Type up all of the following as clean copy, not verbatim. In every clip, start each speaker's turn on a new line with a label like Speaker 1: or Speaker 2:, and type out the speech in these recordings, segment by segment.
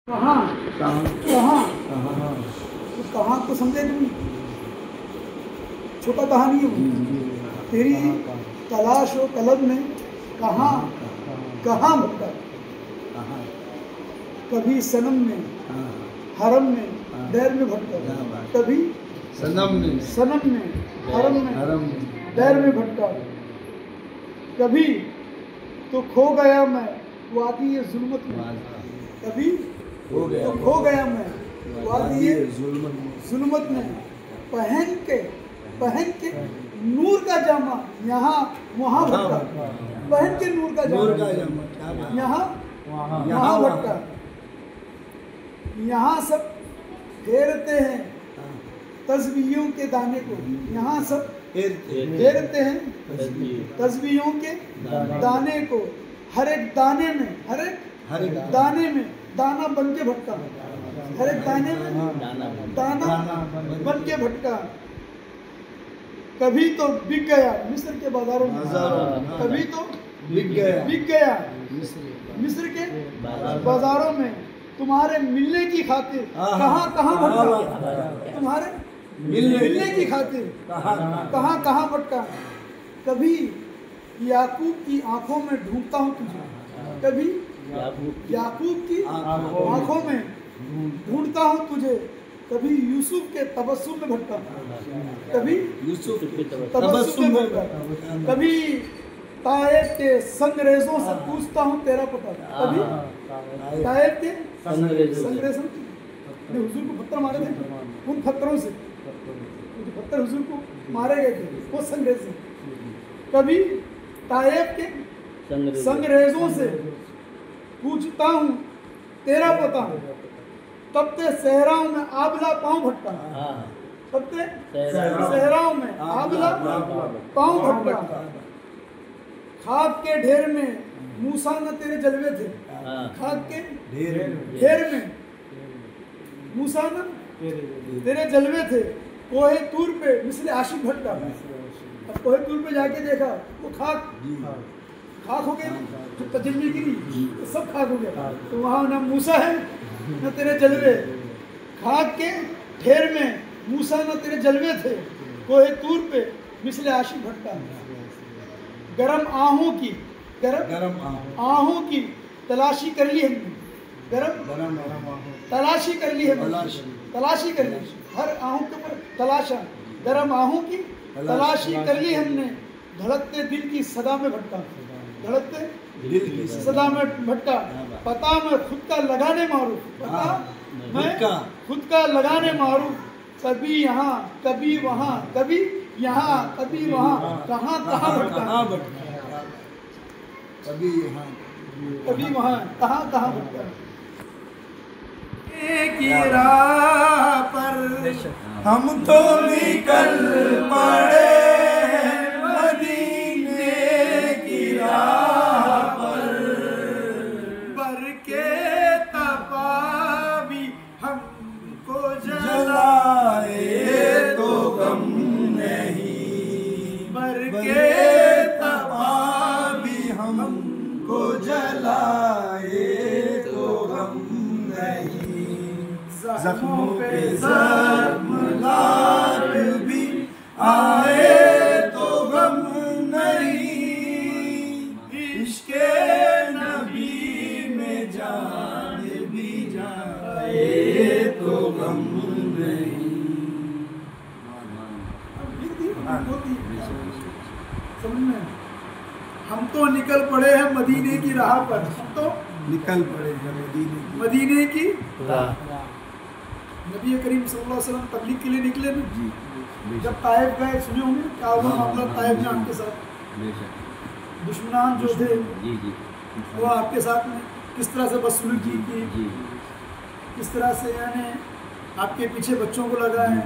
Speaker 1: कहाँ
Speaker 2: कहाँ
Speaker 1: कहाँ
Speaker 2: कहाँ
Speaker 1: तो कहाँ तो समझे तुम, छोटा कहानी है वो। तेरी तलाश हो तलब में कहाँ कहाँ भटका,
Speaker 2: कहाँ
Speaker 1: कभी सनम में हरम में दैर में भटका, कभी
Speaker 2: सनम में
Speaker 1: सनम में हरम में
Speaker 2: हरम
Speaker 1: दैर में भटका, कभी तो खो गया मैं वादी ये जुल्मत में, कभी
Speaker 2: हो गया
Speaker 1: तो खो गया मैं वादी ये जुल्मत में, पहन के नूर का जामा यहाँ वहाँ भटका, पहन के नूर का जामा यहाँ वहाँ भटका, यहाँ सब घेरते हैं तस्बीहों के दाने को, यहाँ सब घेरते हैं तस्बीहों के दाने को, हर एक दाने में दाना बन के भटका, हर एक दाने में दाना बन के भटका, कभी तो बिक गया मिस्र के बाजारों में, कभी तो बिक गया मिस्र के बाजारों में, तुम्हारे मिलने की खातिर कहाँ कहाँ भटका, तुम्हारे मिलने की खातिर कहाँ कहाँ भटका, कभी याकूब की आंखों में ढूंढता हूँ तुझे, कभी याकूब की आंखों में ढूंढता हूँ तुझे, कभी यूसुफ के तबस्सुम में भटका, कभी यूसुफ के तबस्सुम में भटका, कभी ताइफ के संगरेजों से पूछता हूँ तेरा पता, कभी ताइफ के संगरेजों ने हुजूर को पत्थर मारे थे, उन पत्थरों से जो पत्थर हुजूर को मारे गए थे वो संगरेज से, कभी ताइफ के संगरेजों से पूछता हूँ तेरा पता, तब ते सहराओं में आबला पाँव भटका, तब ते सहराओं में आबला पाँव भटका, खाक के ढेर में मूसा न तेरे जलवे थे, खाक के ढेर में मूसा न तेरे जलवे थे, कोहे तूर पे मिसले आशिक भटका, अब कोहे तूर पे जाके देखा वो खाक हो गया, जो तजल्ली गिरी तो सब खाक हो गया, तो वहाँ ना मूसा है न तेरे जलवे, खाक के ढेर में मूसा न तेरे जलवे थे, कोहे तूर पे मिसले आशिक भटका, गरम आहों की तलाशी कर ली हमने, गरम तलाशी कर ली हमने, तलाशी कर ली, हर आहों के ऊपर तलाशा, गरम आहों की तलाशी कर ली हमने, धड़कते दिल की सदा में भटका, धड़कते दिल की सदा में भटका, पता मैं खुद का लगाने मारूफ, पता मैं खुद का लगाने मारूफ, कभी यहाँ कभी वहाँ, कभी यहाँ कभी वहाँ, कहाँ कहाँ भटका,
Speaker 2: कभी यहाँ
Speaker 1: कभी वहाँ, कहाँ कहाँ भटका,
Speaker 3: की राह पर हम तो निकल पड़े, मदीने की राह पर बरके तपा भी हमको जलाए तो गम नहीं, बरके तपा भी हमको जलाए तो गम नहीं, ज़ख्मों पे ज़ख्म लाग भी आए तो गम नहीं, इश्क़े नबी में जान भी जाए तो गम नहीं।
Speaker 1: समझ में, हम तो निकल पड़े हैं मदीने की राह पर, हम तो
Speaker 2: निकल पड़े हैं
Speaker 1: मदीने की नबी करीम सल्लल्लाहु अलैहि वसल्लम तबलीग के लिए निकले ना, जब ताइफ गए सुने होंगे क्या हुआ मामला ताइफ में आपके साथ, दुश्मनान जो थे वो आपके साथ में किस तरह से बदसलूकी की, किस तरह से यानी आपके पीछे बच्चों को लगाए,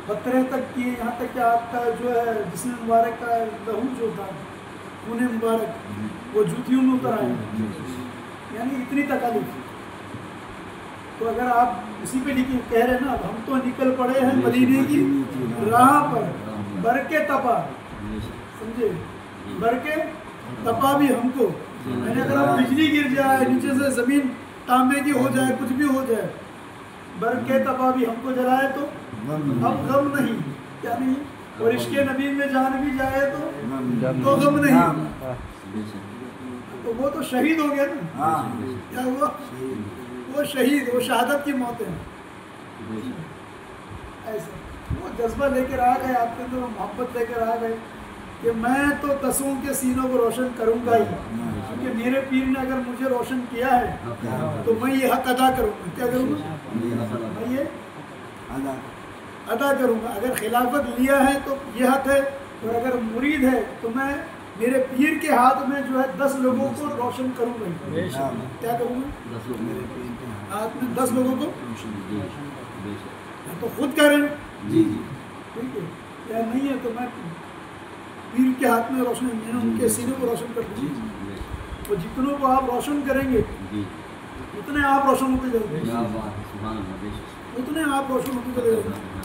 Speaker 1: पत्थरें तक किए, यहाँ तक कि आपका जो है जिस्म मुबारक का लहू जो था खून मुबारक वो जूतियों में उतर आए, यानी इतनी तकलीफ। तो अगर आप उसी पे लिखी कह रहे हैं ना, हम तो निकल पड़े हैं मदीने की राह पर, बरके तपा, समझे, बरके तपा भी हमको, यानी अगर आप बिजली गिर जाए नीचे से जमीन तांबे की हो जाए, कुछ भी हो जाए, बरके तबा भी हमको जलाए तो अब गम नहीं, क्या नहीं, और इसके नबी में जान भी जाए तो गम नहीं। तो वो तो शहीद हो गया ना, क्या हुआ, वो शहीद, वो शहादत की मौत है। ऐसा वो जज्बा लेकर आ गए आपके अंदर, मोहब्बत लेकर आ गए कि मैं तो 10 के सीनों को रोशन करूंगा ही, क्योंकि मेरे पीर ने अगर मुझे रोशन किया है तो मैं ये हक अदा करूंगा। क्या करूंगा, मैं ये अदा करूंगा। अगर खिलाफत लिया है तो ये हक है, और अगर मुरीद है तो मैं मेरे पीर के हाथ में जो है 10 लोगों को रोशन करूंगा। क्या करूंगा, हाथ में 10 लोगों को, तो खुद करें
Speaker 2: जी
Speaker 1: ठीक है, या नहीं है तो मैं पीर के हाथ में रोशन, मैंने उनके सीने को रोशन कर दूँ। तो जितनों को आप रोशन करेंगे उतने आप रोशन होते जाएंगे, उतने आप रोशन होते चले जाएंगे।